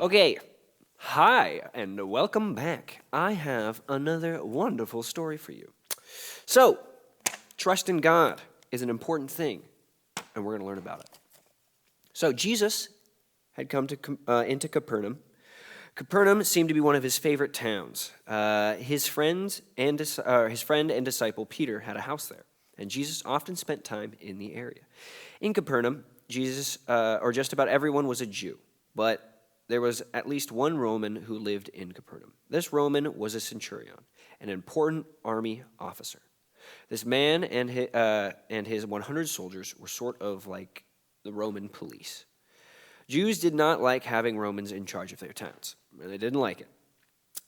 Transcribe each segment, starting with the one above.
Okay, hi, and welcome back. I have another wonderful story for you. So, trust in God is an important thing, and we're going to learn about it. So, Jesus had come into Capernaum. Capernaum seemed to be one of his favorite towns. His friend and disciple Peter had a house there, and Jesus often spent time in the area. In Capernaum, or just about everyone was a Jew, but there was at least one Roman who lived in Capernaum. This Roman was a centurion, an important army officer. This man and his 100 soldiers were sort of like the Roman police. Jews did not like having Romans in charge of their towns. They didn't like it.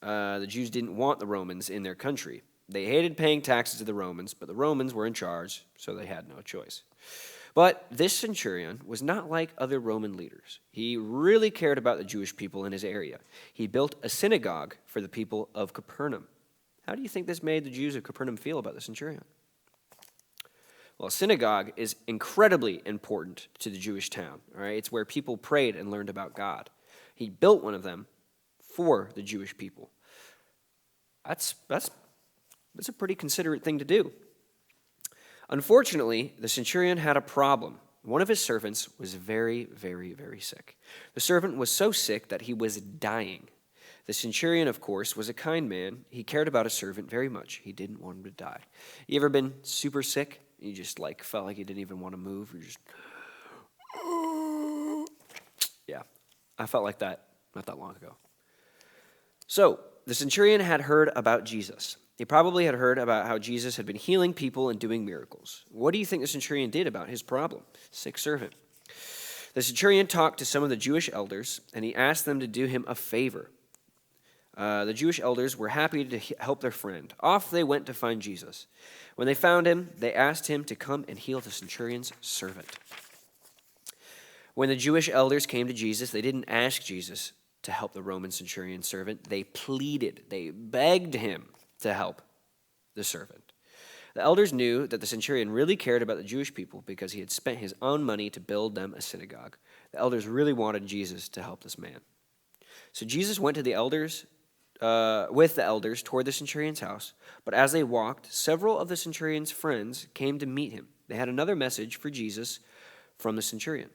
The Jews didn't want the Romans in their country. They hated paying taxes to the Romans, but the Romans were in charge, so they had no choice. But this centurion was not like other Roman leaders. He really cared about the Jewish people in his area. He built a synagogue for the people of Capernaum. How do you think this made the Jews of Capernaum feel about the centurion? Well, a synagogue is incredibly important to the Jewish town. All right? It's where people prayed and learned about God. He built one of them for the Jewish people. That's a pretty considerate thing to do. Unfortunately, the centurion had a problem. One of his servants was very, very, very sick. The servant was so sick that he was dying. The centurion, of course, was a kind man. He cared about his servant very much. He didn't want him to die. You ever been super sick? You just felt like you didn't even want to move. You're just, yeah, I felt like that not that long ago. So the centurion had heard about Jesus. He probably had heard about how Jesus had been healing people and doing miracles. What do you think the centurion did about his problem? Sick servant. The centurion talked to some of the Jewish elders, and he asked them to do him a favor. The Jewish elders were happy to help their friend. Off they went to find Jesus. When they found him, they asked him to come and heal the centurion's servant. When the Jewish elders came to Jesus, they didn't ask Jesus to help the Roman centurion servant. They pleaded, they begged him to help the servant. The elders knew that the centurion really cared about the Jewish people because he had spent his own money to build them a synagogue. The elders really wanted Jesus to help this man. So Jesus went to with the elders toward the centurion's house, but as they walked, several of the centurion's friends came to meet him. They had another message for Jesus from the centurion.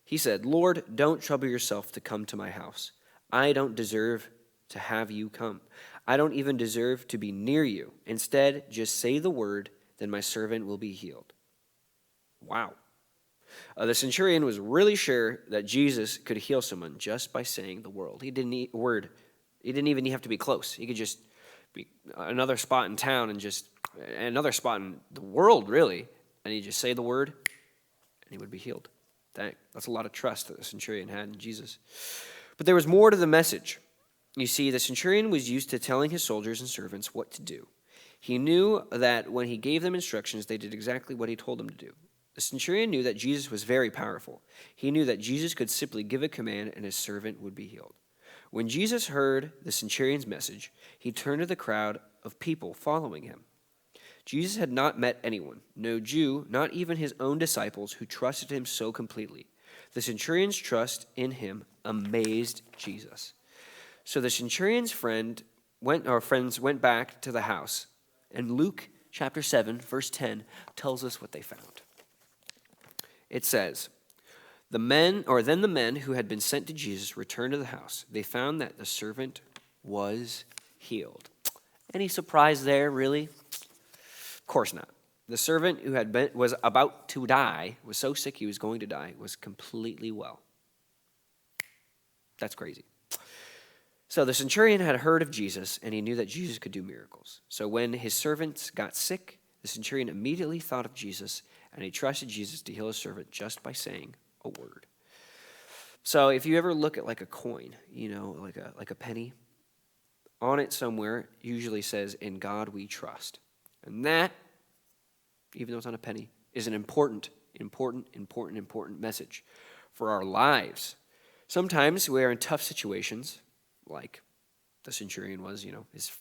He said, "Lord, don't trouble yourself to come to my house. I don't deserve to have you come. I don't even deserve to be near you. Instead, just say the word, then my servant will be healed." Wow. The centurion was really sure that Jesus could heal someone just by saying the word. He didn't even have to be close. He could just be another spot in town and just another spot in the world, really. And he'd just say the word, and he would be healed. That's a lot of trust that the centurion had in Jesus. But there was more to the message. You see, the centurion was used to telling his soldiers and servants what to do. He knew that when he gave them instructions, they did exactly what he told them to do. The centurion knew that Jesus was very powerful. He knew that Jesus could simply give a command and his servant would be healed. When Jesus heard the centurion's message, he turned to the crowd of people following him. Jesus had not met anyone, no Jew, not even his own disciples, who trusted him so completely. The centurion's trust in him amazed Jesus. So the centurion's friends went back to the house, and Luke chapter 7, verse 10 tells us what they found. It says, Then the men who had been sent to Jesus returned to the house. They found that the servant was healed. Any surprise there, really? Of course not. The servant who was about to die, was so sick he was going to die, was completely well. That's crazy. So the centurion had heard of Jesus, and he knew that Jesus could do miracles. So when his servants got sick, the centurion immediately thought of Jesus, and he trusted Jesus to heal his servant just by saying a word. So if you ever look at like a coin, like a penny, on it somewhere usually says, "In God we trust." And that, even though it's on a penny, is an important message for our lives. Sometimes we are in tough situations, like the centurion was, his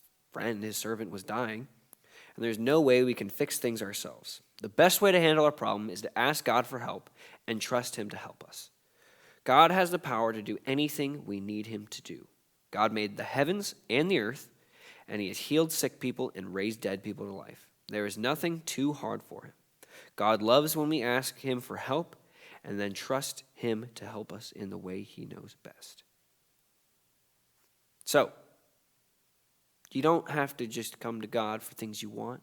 servant was dying, and there's no way we can fix things ourselves. The best way to handle our problem is to ask God for help and trust him to help us. God has the power to do anything we need him to do. God made the heavens and the earth, and he has healed sick people and raised dead people to life. There is nothing too hard for him. God loves when we ask him for help and then trust him to help us in the way he knows best. So, you don't have to just come to God for things you want.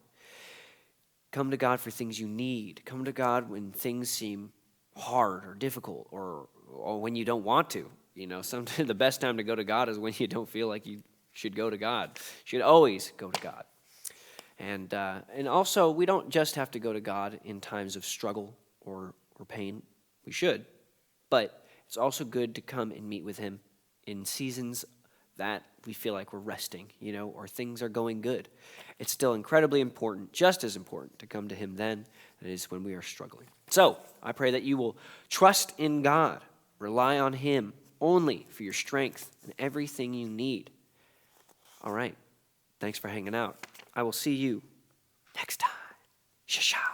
Come to God for things you need. Come to God when things seem hard or difficult or when you don't want to. Sometimes the best time to go to God is when you don't feel like you should go to God. You should always go to God. And also, we don't just have to go to God in times of struggle or pain. We should. But it's also good to come and meet with him in seasons that we feel like we're resting, or things are going good. It's still incredibly important, just as important, to come to him then than it is when we are struggling. So, I pray that you will trust in God, rely on him only for your strength and everything you need. All right. Thanks for hanging out. I will see you next time. Shasha.